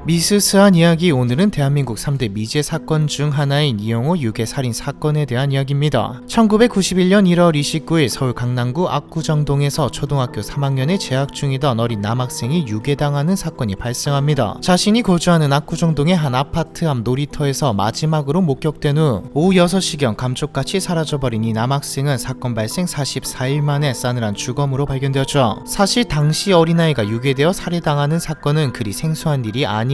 미스스한 이야기. 오늘은 대한민국 3대 미제 사건 중 하나인 이영호 유괴 살인 사건에 대한 이야기입니다. 1991년 1월 29일 서울 강남구 압구정동에서 초등학교 3학년에 재학 중이던 어린 남학생이 유괴당하는 사건이 발생합니다. 자신이 거주하는 압구정동의 한 아파트 앞 놀이터에서 마지막으로 목격된 후 오후 6시경 감쪽같이 사라져버린 이 남학생은 사건 발생 44일 만에 싸늘한 주검으로 발견되었죠. 사실 당시 어린아이가 유괴되어 살해당하는 사건은 그리 생소한 일이 아니었지만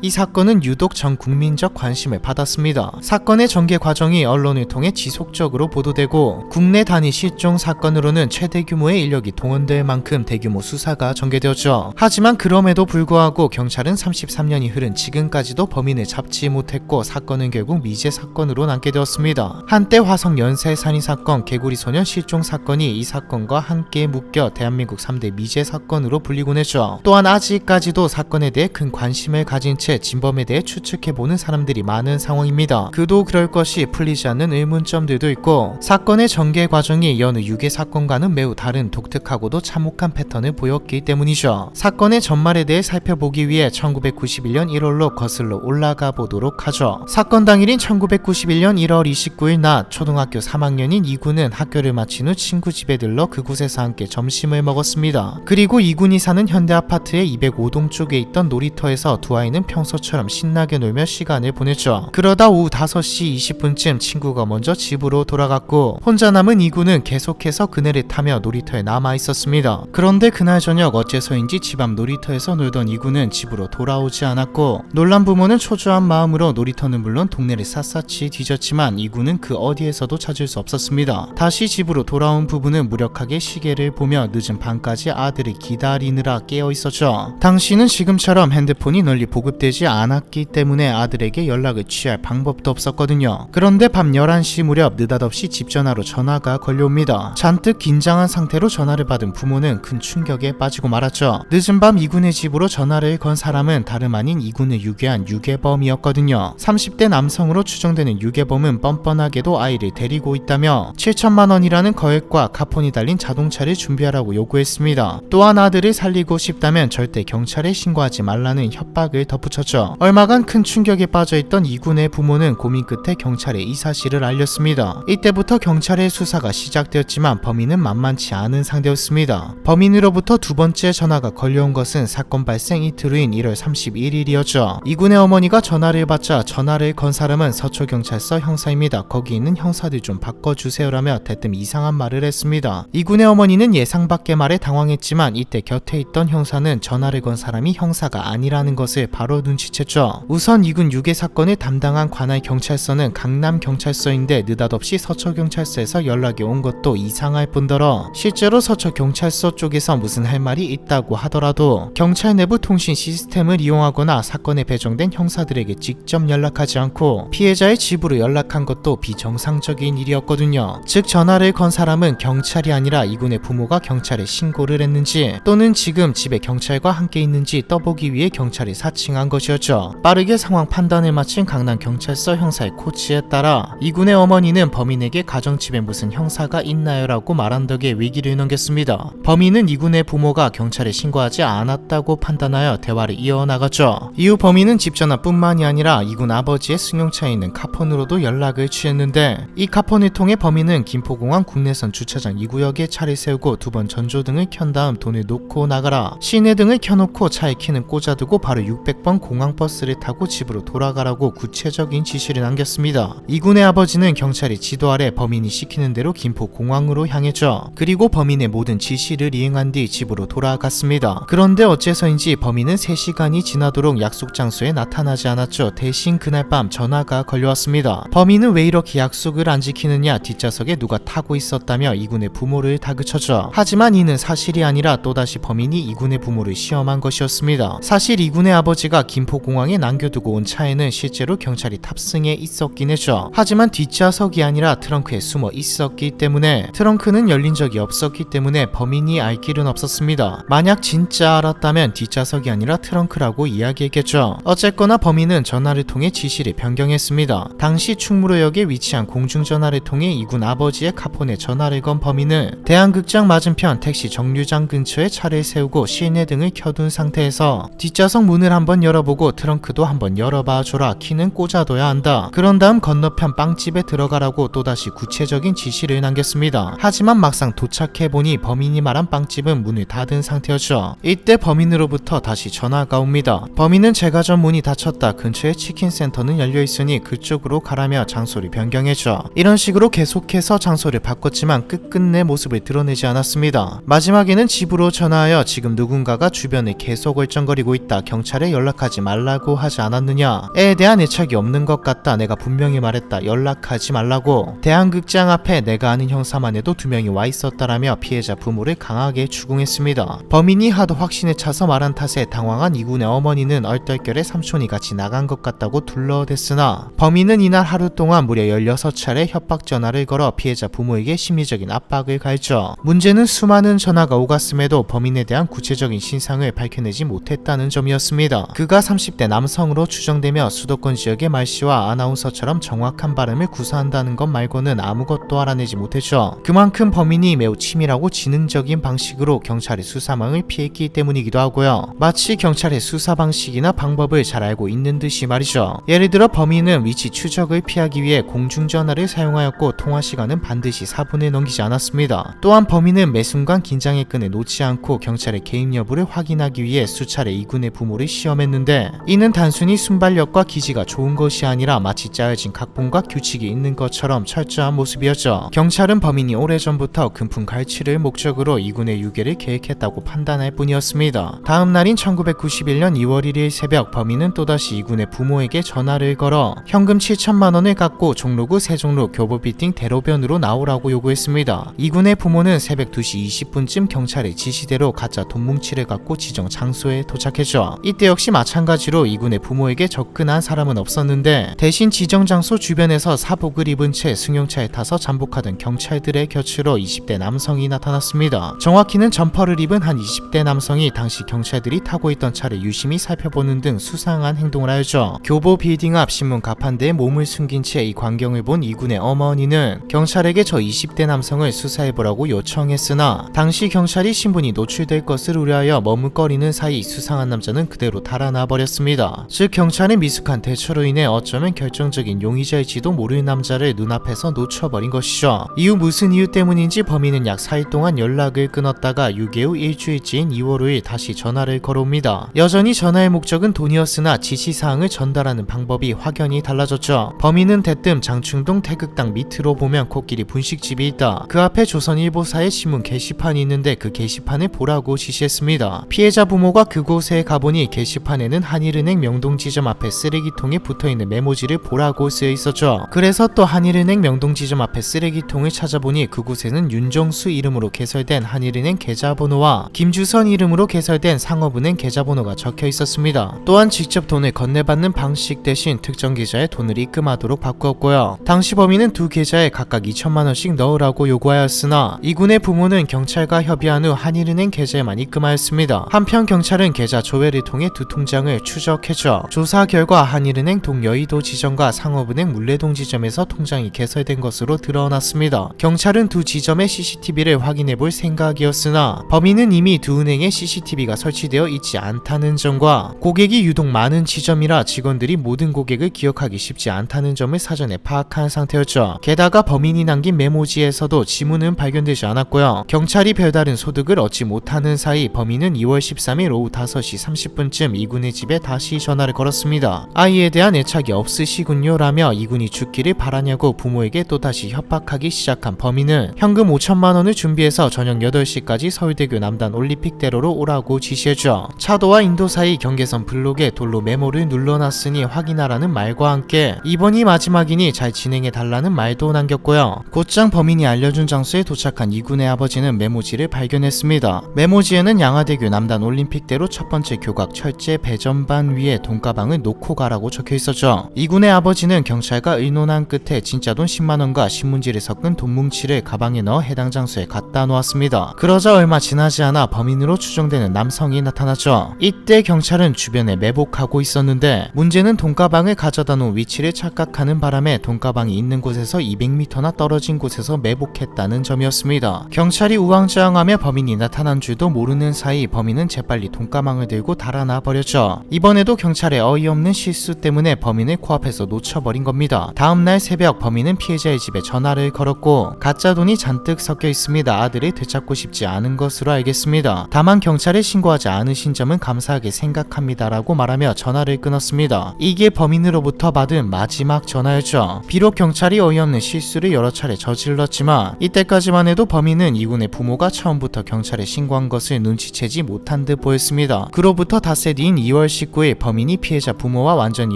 이 사건은 유독 전 국민적 관심을 받았습니다. 사건의 전개 과정이 언론을 통해 지속적으로 보도되고 국내 단위 실종 사건으로는 최대 규모의 인력이 동원될 만큼 대규모 수사가 전개되었죠. 하지만 그럼에도 불구하고 경찰은 33년이 흐른 지금까지도 범인을 잡지 못했고 사건은 결국 미제 사건으로 남게 되었습니다. 한때 화성 연쇄 살인 사건, 개구리 소년 실종 사건이 이 사건과 함께 묶여 대한민국 3대 미제 사건으로 불리곤 했죠. 또한 아직까지도 사건에 대해 큰 관심을 가진 채 진범에 대해 추측해보는 사람들이 많은 상황입니다. 그도 그럴 것이 풀리지 않는 의문점들도 있고 사건의 전개 과정이 여느 유괴 사건과는 매우 다른 독특하고도 참혹한 패턴을 보였기 때문이죠. 사건의 전말에 대해 살펴보기 위해 1991년 1월로 거슬러 올라가 보도록 하죠. 사건 당일인 1991년 1월 29일 낮 초등학교 3학년인 이군은 학교를 마친 후 친구 집에 들러 그곳에서 함께 점심을 먹었습니다. 그리고 이군이 사는 현대아파트의 205동 쪽에 있던 놀이터에서 두 아이는 평소처럼 신나게 놀며 시간을 보냈죠. 그러다 오후 5시 20분쯤 친구가 먼저 집으로 돌아갔고 혼자 남은 이군은 계속해서 그네를 타며 놀이터에 남아 있었습니다. 그런데 그날 저녁 어째서인지 집 앞 놀이터에서 놀던 이군은 집으로 돌아오지 않았고 놀란 부모는 초조한 마음으로 놀이터는 물론 동네를 샅샅이 뒤졌지만 이군은 그 어디에서도 찾을 수 없었습니다. 다시 집으로 돌아온 부부는 무력하게 시계를 보며 늦은 밤까지 아들을 기다리느라 깨어 있었죠. 당시는 지금처럼 핸드폰이 널리 보급되지 않았기 때문에 아들에게 연락을 취할 방법도 없었거든요. 그런데 밤 11시 무렵 느닷없이 집 전화로 전화가 걸려옵니다. 잔뜩 긴장한 상태로 전화를 받은 부모는 큰 충격에 빠지고 말았죠. 늦은 밤 이군의 집으로 전화를 건 사람은 다름 아닌 이군을 유괴한 유괴범이었거든요. 30대 남성으로 추정되는 유괴범은 뻔뻔하게도 아이를 데리고 있다며 7천만 원이라는 거액과 카폰이 달린 자동차를 준비하라고 요구했습니다. 또한 아들을 살리고 싶다면 절대 경찰에 신고하지 말라는 협박을 덧붙였죠. 얼마간 큰 충격에 빠져있던 이군의 부모는 고민 끝에 경찰에 이 사실을 알렸습니다. 이때부터 경찰의 수사가 시작되었지만 범인은 만만치 않은 상대였습니다. 범인으로부터 두 번째 전화가 걸려온 것은 사건 발생 이틀 후인 1월 31일이었죠. 이군의 어머니가 전화를 받자 전화를 건 사람은 서초경찰서 형사입니다. 거기 있는 형사들 좀 바꿔주세요라며 대뜸 이상한 말을 했습니다. 이군의 어머니는 예상 밖의 말에 당황했지만 이때 곁에 있던 형사는 전화를 건 사람이 형사가 아니라는 것을 바로 눈치챘죠. 우선 이군 유괴 사건을 담당한 관할 경찰서는 강남경찰서인데 느닷없이 서초경찰서에서 연락이 온 것도 이상할 뿐더러 실제로 서초경찰서 쪽에서 무슨 할 말이 있다고 하더라도 경찰 내부 통신 시스템을 이용하거나 사건에 배정된 형사들에게 직접 연락하지 않고 피해자의 집으로 연락한 것도 비정상적인 일이었거든요. 즉 전화를 건 사람은 경찰이 아니라 이군의 부모가 경찰에 신고를 했는지 또는 지금 집에 경찰과 함께 있는지 떠보기 위해 경찰이 사칭한 것이었죠. 빠르게 상황 판단을 마친 강남경찰서 형사의 코치에 따라 이군의 어머니는 범인에게 가정집에 무슨 형사가 있나요? 라고 말한 덕에 위기를 넘겼습니다. 범인은 이군의 부모가 경찰에 신고하지 않았다고 판단하여 대화를 이어나갔죠. 이후 범인은 집 전화뿐만이 아니라 이군 아버지의 승용차에 있는 카폰으로도 연락을 취했는데 이 카폰을 통해 범인은 김포공항 국내선 주차장 2구역에 차를 세우고 두 번 전조등을 켠 다음 돈을 놓고 나가라, 시내등을 켜놓고 차에 키는 꽂아두고 바로 600번 공항버스를 타고 집으로 돌아가라고 구체적인 지시를 남겼습니다. 이군의 아버지는 경찰의 지도 아래 범인이 시키는 대로 김포공항으로 향했죠. 그리고 범인의 모든 지시를 이행한 뒤 집으로 돌아갔습니다. 그런데 어째서인지 범인은 3시간이 지나도록 약속 장소에 나타나지 않았죠. 대신 그날 밤 전화가 걸려왔습니다. 범인은 왜 이렇게 약속을 안 지키느냐, 뒷좌석에 누가 타고 있었다며 이군의 부모를 다그쳤죠. 하지만 이는 사실이 아니라 또다시 범인이 이군의 부모를 시험한 것이었습니다. 사실 이군의 아버지가 김포공항에 남겨두고 온 차에는 실제로 경찰이 탑승해 있었긴 했죠. 하지만 뒷좌석이 아니라 트렁크에 숨어 있었기 때문에 트렁크는 열린 적이 없었기 때문에 범인이 알 길은 없었습니다. 만약 진짜 알았다면 뒷좌석이 아니라 트렁크라고 이야기했겠죠. 어쨌거나 범인은 전화를 통해 지시를 변경했습니다. 당시 충무로역에 위치한 공중전화를 통해 이군 아버지의 카폰에 전화를 건 범인은 대한극장 맞은편 택시 정류장 근처에 차를 세우고 시내 등을 켜둔 상태에서 뒷좌석 문을 한번 열어보고 트렁크도 한번 열어봐줘라. 키는 꽂아둬야 한다. 그런 다음 건너편 빵집에 들어가라고 또다시 구체적인 지시를 남겼습니다. 하지만 막상 도착해보니 범인이 말한 빵집은 문을 닫은 상태였죠. 이때 범인으로부터 다시 전화가 옵니다. 범인은 제가 전 문이 닫혔다. 근처에 치킨센터는 열려있으니 그쪽으로 가라며 장소를 변경했죠. 이런 식으로 계속해서 장소를 바꿨지만 끝끝내 모습을 드러내지 않았습니다. 마지막에는 집으로 전화하여 지금 누군가가 주변에 계속 얼쩡거리고 있다. 경찰에 연락하지 말라고 하지 않았느냐에 대한 애착이 없는 것 같다. 내가 분명히 말했다. 연락하지 말라고. 대한극장 앞에 내가 아는 형사만 해도 2명이 와 있었다라며 피해자 부모를 강하게 추궁했습니다. 범인이 하도 확신에 차서 말한 탓에 당황한 이군의 어머니는 얼떨결에 삼촌이 같이 나간 것 같다고 둘러댔으나 범인은 이날 하루 동안 무려 16차례 협박 전화를 걸어 피해자 부모에게 심리적인 압박을 가했죠. 문제는 수많은 전화가 오갔음에도 범인에 대한 구체적인 신상을 밝혀내지 못했다는 점이었습니다. 그가 30대 남성으로 추정되며 수도권 지역의 말씨와 아나운서처럼 정확한 발음을 구사한다는 것 말고는 아무것도 알아내지 못했죠. 그만큼 범인이 매우 치밀하고 지능적인 방식으로 경찰의 수사망을 피했기 때문이기도 하고요. 마치 경찰의 수사 방식이나 방법을 잘 알고 있는 듯이 말이죠. 예를 들어 범인은 위치 추적을 피하기 위해 공중전화를 사용하였고 통화시간은 반드시 4분을 넘기지 않았습니다. 또한 범인은 매 순간 긴장의 끈을 놓지 않고 경찰의 개입 여부를 확인하기 위해 수차례 이군의 부모를 시험했는데 이는 단순히 순발력과 기지가 좋은 것이 아니라 마치 짜여진 각본과 규칙이 있는 것처럼 철저한 모습이었죠. 경찰은 범인이 오래전부터 금품 갈취를 목적으로 이군의 유괴를 계획했다고 판단할 뿐이었습니다. 다음 날인 1991년 2월 1일 새벽 범인은 또다시 이군의 부모에게 전화를 걸어 현금 7천만 원을 갚고 종로구 세종로 교보빌딩 대로변으로 나오라고 요구했습니다. 이군의 부모는 새벽 2시 20분쯤 경찰의 지시대로 가짜 돈 뭉치를 갖고 지정 장소에 도착했죠. 이때 역시 마찬가지로 이군의 부모에게 접근한 사람은 없었는데 대신 지정 장소 주변에서 사복을 입은 채 승용차에 타서 잠복하던 경찰들의 곁으로 20대 남성이 나타났습니다. 정확히는 점퍼를 입은 한 20대 남성이 당시 경찰들이 타고 있던 차를 유심히 살펴보는 등 수상한 행동을 하였죠. 교보 빌딩 앞 신문 가판대에 몸을 숨긴 채 이 광경을 본 이군의 어머니는 경찰에게 저 20대 남성을 수사해보라고 요청했으나 당시 경찰이 신분이 노출될 것을 우려하여 머뭇거리는 사이 수상한 남자는 그대로 달아나 버렸습니다. 즉 경찰의 미숙한 대처로 인해 어쩌면 결정적인 용의자일지도 모를 남자를 눈앞에서 놓쳐버린 것이죠. 이후 무슨 이유 때문인지 범인은 약 4일 동안 연락을 끊었다가 유괴 후 일주일째인 2월 5일 다시 전화를 걸어옵니다. 여전히 전화의 목적은 돈이었으나 지시사항을 전달하는 방법이 확연히 달라졌죠. 범인은 대뜸 장충동 태극당 밑으로 보면 코끼리 분식집이 있다. 그 앞에 조선일보사의 신문 게시판이 있는데 그 게시판을 보라고 지시했습니다. 피해자 부모가 그곳에 가보니 게시판에는 한일은행 명동지점 앞에 쓰레기통에 붙어있는 메모지를 보라고 쓰여 있었죠. 그래서 또 한일은행 명동지점 앞에 쓰레기통을 찾아보니 그곳에는 윤정수 이름으로 개설된 한일은행 계좌번호와 김주선 이름으로 개설된 상업은행 계좌번호가 적혀 있었습니다. 또한 직접 돈을 건네받는 방식 대신 특정 계좌에 돈을 입금하도록 바꾸었고요. 당시 범인은 두 계좌에 각각 2천만 원씩 넣으라고 요구하였으나 이군의 부모는 경찰과 협의한 후 한일은행 계좌에만 입금하였습니다. 한편 경찰은 계좌 조회를 통해 두 통장을 추적했죠. 조사 결과 한일은행 동여의도 지점과 상업은행 물레동 지점에서 통장이 개설된 것으로 드러났습니다. 경찰은 두 지점의 CCTV를 확인해 볼 생각이었으나 범인은 이미 두 은행에 CCTV가 설치되어 있지 않다는 점과 고객이 유독 많은 지점이라 직원들이 모든 고객을 기억하기 쉽지 않다는 점을 사전에 파악한 상태였죠. 게다가 범인이 남긴 메모지에서도 지문은 발견되지 않았고요. 경찰이 별다른 소득을 얻지 못하는 사이 범인은 2월 13일 오후 5시 30분쯤 이군의 집에 다시 전화를 걸었습니다. 아이에 대한 애착이 없으시군요 라며 이군이 죽기를 바라냐고 부모에게 또다시 협박하기 시작한 범인은 현금 5천만 원을 준비해서 저녁 8시까지 서울대교 남단 올림픽대로로 오라고 지시했죠. 차도와 인도 사이 경계선 블록에 돌로 메모를 눌러놨으니 확인하라는 말과 함께 이번이 마지막이니 잘 진행해달라는 말도 남겼고요. 곧장 범인이 알려준 장소에 도착한 이군의 아버지는 메모지를 발견했습니다. 메모지에는 양화대교 남단 올림픽대로 첫 번째 교각 철제 배전반 위에 돈가방을 놓고 가라고 적혀 있었죠. 이군의 아버지는 경찰과 의논한 끝에 진짜 돈 10만원과 신문지를 섞은 돈 뭉치를 가방에 넣어 해당 장소에 갖다 놓았습니다. 그러자 얼마 지나지 않아 범인으로 추정되는 남성이 나타났죠. 이때 경찰은 주변에 매복하고 있었는데 문제는 돈가방을 가져다 놓은 위치를 착각하는 바람에 돈가방이 있는 곳에서 200m나 떨어진 곳에서 매복했다는 점이었습니다. 경찰이 우왕좌왕하며 범인이 나타난 줄도 모르는 사이 범인은 재빨리 돈가방을 들고 달아나 달아나 버렸죠. 이번에도 경찰의 어이없는 실수 때문에 범인을 코앞에서 놓쳐버린 겁니다. 다음날 새벽 범인은 피해자의 집에 전화를 걸었고 가짜 돈이 잔뜩 섞여 있습니다. 아들을 되찾고 싶지 않은 것으로 알겠습니다. 다만 경찰에 신고하지 않으신 점은 감사하게 생각합니다라고 말하며 전화를 끊었습니다. 이게 범인으로부터 받은 마지막 전화였죠. 비록 경찰이 어이없는 실수를 여러 차례 저질렀지만 이때까지만 해도 범인은 이군의 부모가 처음부터 경찰에 신고한 것을 눈치채지 못한 듯 보였습니다. 그로부터 닷새 뒤인 2월 19일 범인이 피해자 부모와 완전히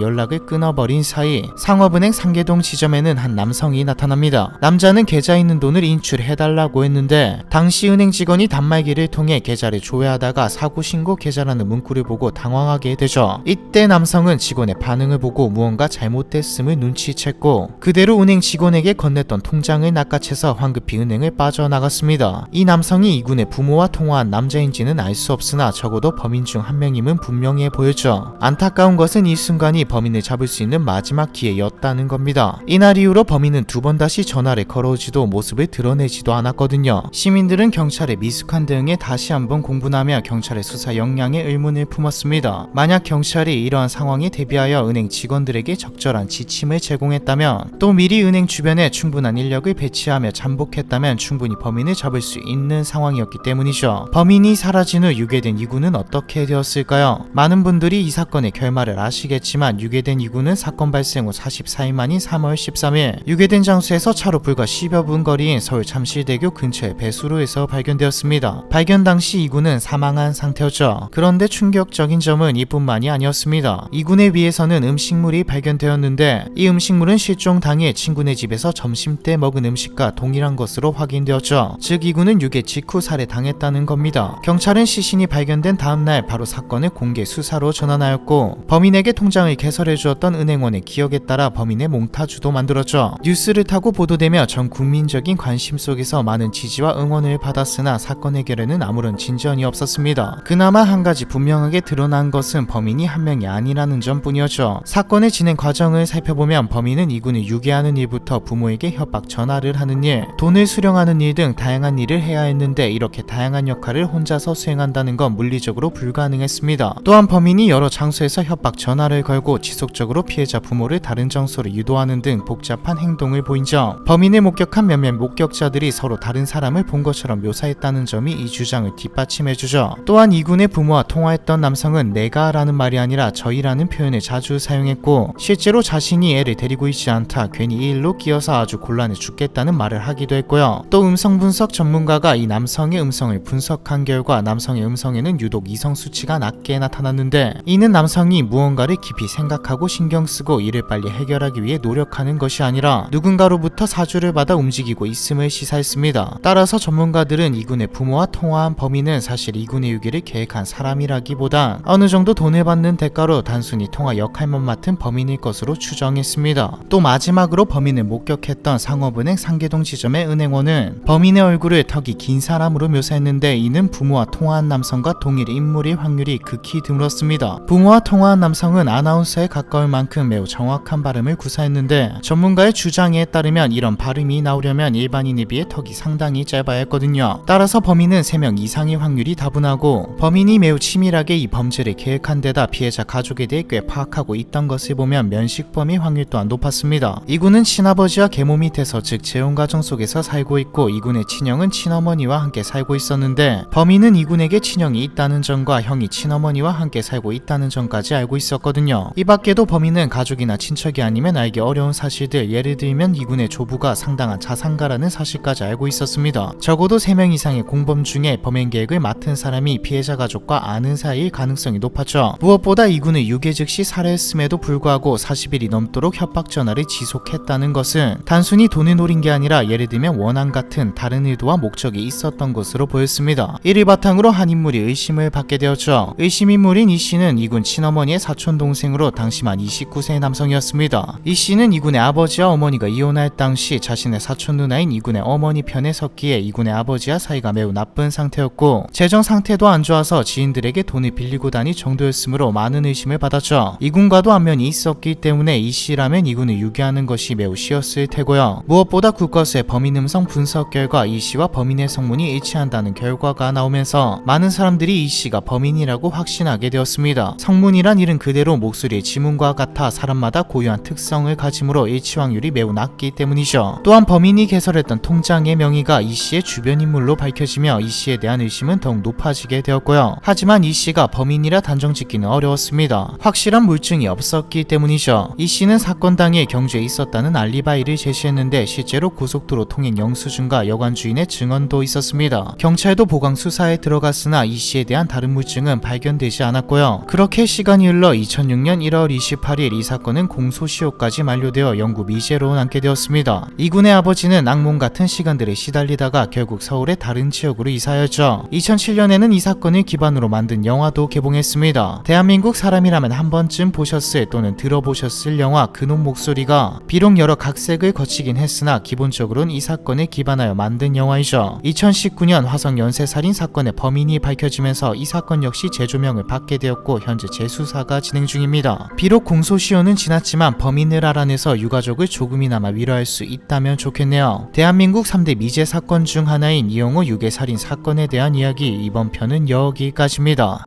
연락을 끊어버린 사이 상업은행 상계동 지점에는 한 남성이 나타납니다. 남자는 계좌 있는 돈을 인출해달라고 했는데 당시 은행 직원이 단말기를 통해 계좌를 조회하다가 사고신고 계좌라는 문구를 보고 당황하게 되죠. 이때 남성은 직원의 반응을 보고 무언가 잘못됐음을 눈치챘고 그대로 은행 직원에게 건넸던 통장을 낚아채서 황급히 은행을 빠져나갔습니다. 이 남성이 이군의 부모와 통화한 남자인지는 알 수 없으나 적어도 범인 중 한 명임은 분명해 보였죠. 안타까운 것은 이 순간이 범인을 잡을 수 있는 마지막 기회였다는 겁니다. 이날 이후로 범인은 두 번 다시 전화를 걸어오지도 모습을 드러내지도 않았거든요. 시민들은 경찰의 미숙한 대응에 다시 한번 공분하며 경찰의 수사 역량에 의문을 품었습니다. 만약 경찰이 이러한 상황에 대비하여 은행 직원들에게 적절한 지침을 제공했다면 또 미리 은행 주변에 충분한 인력을 배치하며 잠복했다면 충분히 범인을 잡을 수 있는 상황이었기 때문이죠. 범인이 사라진 후 유괴된 이군은 어떻게 되었을까요? 많은 분들이 이 사건의 결말을 아시겠지만 유괴된 이군은 사건 발생 후 44일 만인 3월 13일 유괴된 장소에서 차로 불과 10여 분 거리인 서울 잠실대교 근처의 배수로에서 발견되었습니다. 발견 당시 이군은 사망한 상태였죠. 그런데 충격적인 점은 이뿐만이 아니었습니다. 이군의 위에서는 음식물이 발견되었는데 이 음식물은 실종 당일 친구네 집에서 점심때 먹은 음식과 동일한 것으로 확인되었죠. 즉 이군은 유괴 직후 살해당했다는 겁니다. 경찰은 시신이 발견된 다음날 바로 사건을 공개 수사로 전환하였고 범인에게 통장을 개설해 주었던 은행원의 기억에 따라 범인의 몽타주도 만들었죠. 뉴스를 타고 보도되며 전 국민적인 관심 속에서 많은 지지와 응원을 받았으나 사건 해결에는 아무런 진전이 없었습니다. 그나마 한 가지 분명하게 드러난 것은 범인이 한 명이 아니라는 점뿐이었죠. 사건의 진행 과정을 살펴보면 범인은 이군을 유괴하는 일부터 부모에게 협박 전화를 하는 일, 돈을 수령하는 일 등 다양한 일을 해야 했는데 이렇게 다양한 역할을 혼자서 수행한다는 건 물리적으로 불가능했습니다. 또한 범인이 여러 장소에서 협박 전화를 걸고 지속적으로 피해자 부모를 다른 장소로 유도하는 등 복잡한 행동을 보인 점, 범인을 목격한 몇몇 목격자들이 서로 다른 사람을 본 것처럼 묘사했다는 점이 이 주장을 뒷받침해주죠. 또한 이군의 부모와 통화했던 남성은 내가 라는 말이 아니라 저희라는 표현을 자주 사용했고 실제로 자신이 애를 데리고 있지 않다, 괜히 이 일로 끼어서 아주 곤란해 죽겠다는 말을 하기도 했고요. 또 음성 분석 전문가가 이 남성의 음성을 분석한 결과 남성의 음성에는 유독 이성 수치가 낮게 나타났는데 이는 남성이 무언가를 깊이 생각하고 신경 쓰고 이를 빨리 해결하기 위해 노력하는 것이 아니라 누군가로부터 사주를 받아 움직이고 있음을 시사했습니다. 따라서 전문가들은 이군의 부모와 통화한 범인은 사실 이군의 유기를 계획한 사람이라기보단 어느 정도 돈을 받는 대가로 단순히 통화 역할만 맡은 범인일 것으로 추정했습니다. 또 마지막으로 범인을 목격했던 상업은행 상계동 지점의 은행원은 범인의 얼굴을 턱이 긴 사람으로 묘사했는데 이는 부모와 통화한 남성과 동일 인물일 확률이 극히 드물었습니다. 부모와 통화한 남성은 아나운서에 가까울 만큼 매우 정확한 발음을 구사했는데 전문가의 주장에 따르면 이런 발음이 나오려면 일반인에 비해 턱이 상당히 짧아야 했거든요. 따라서 범인은 3명 이상의 확률이 다분하고 범인이 매우 치밀하게 이 범죄를 계획한 데다 피해자 가족에 대해 꽤 파악하고 있던 것을 보면 면식범의 확률 또한 높았습니다. 이군은 친아버지와 계모 밑에서 즉 재혼가정 속에서 살고 있고 이군의 친형은 친어머니와 함께 살고 있었는데 범인은 이군에게 친형이 있다는 점과 형이 친어머니와 함께 살고 있다는 점까지 알고 있었거든요. 이 밖에도 범인은 가족이나 친척이 아니면 알기 어려운 사실들, 예를 들면 이군의 조부가 상당한 자산가라는 사실까지 알고 있었습니다. 적어도 3명 이상의 공범 중에 범행 계획을 맡은 사람이 피해자 가족과 아는 사이일 가능성이 높았죠. 무엇보다 이군을 유괴 즉시 살해했음에도 불구하고 40일이 넘도록 협박 전화를 지속했다는 것은 단순히 돈을 노린 게 아니라 예를 들면 원한 같은 다른 의도와 목적이 있었던 것으로 보였습니다. 이를 바탕으로 한 인물이 의심을 받게 되었죠. 의심 인물인 이 씨는 이군 친어머니의 사촌 동생으로 당시만 29세의 남성이었습니다. 이 씨는 이군의 아버지와 어머니가 이혼할 당시 자신의 사촌 누나인 이군의 어머니 편에 섰기에 이군의 아버지와 사이가 매우 나쁜 상태였고 재정 상태도 안 좋아서 지인들에게 돈을 빌리고 다닐 정도였으므로 많은 의심을 받았죠. 이군과도 안면이 있었기 때문에 이 씨라면 이군을 유괴하는 것이 매우 쉬웠을 테고요. 무엇보다 국과수의 범인 음성 분석 결과 이 씨와 범인의 성문이 일치한다는 결과가 나오면서 많은 사람들이 이 씨가 범인이라고 확신하게 되었습니다. 성문이란 이름 그대로 목소리의 지문과 같아 사람마다 고유한 특성을 가지므로 일치확률이 매우 낮기 때문이죠. 또한 범인이 개설했던 통장의 명의가 이 씨의 주변 인물로 밝혀지며 이 씨에 대한 의심은 더욱 높아지게 되었고요. 하지만 이 씨가 범인이라 단정짓기는 어려웠습니다. 확실한 물증이 없었기 때문이죠. 이 씨는 사건 당일 경주에 있었다는 알리바이를 제시했는데 실제로 고속도로 통행 영수증과 여관 주인의 증언도 있었습니다. 경찰도 보강 수사에 들어갔으나 이 씨에 대한 다른 물증은 발견되지 않았고요. 그렇게 시간이 흘러 2006년 1월 28일 이 사건은 공소시효까지 만료되어 영구 미제로 남게 되었습니다. 이 군의 아버지는 악몽 같은 시간들에 시달리다가 결국 서울의 다른 지역으로 이사하였죠. 2007년에는 이 사건을 기반으로 만든 영화도 개봉했습니다. 대한민국 사람이라면 한 번쯤 보셨을 또는 들어보셨을 영화 그놈 목소리가 비록 여러 각색을 거치긴 했으나 기본적으로는 이 사건을 기반하여 만든 영화이죠. 2019년 화성 연쇄살인 사건의 범인이 밝혀지면서 이 사건 역시 재조명을 받게 되었고 현재 재수사가 진행 중입니다. 비록 공소시효는 지났지만 범인을 알아내서 유가족을 조금이나마 위로할 수 있다면 좋겠네요. 대한민국 3대 미제 사건 중 하나인 이영호 유괴살인 사건에 대한 이야기, 이번 편은 여기까지입니다.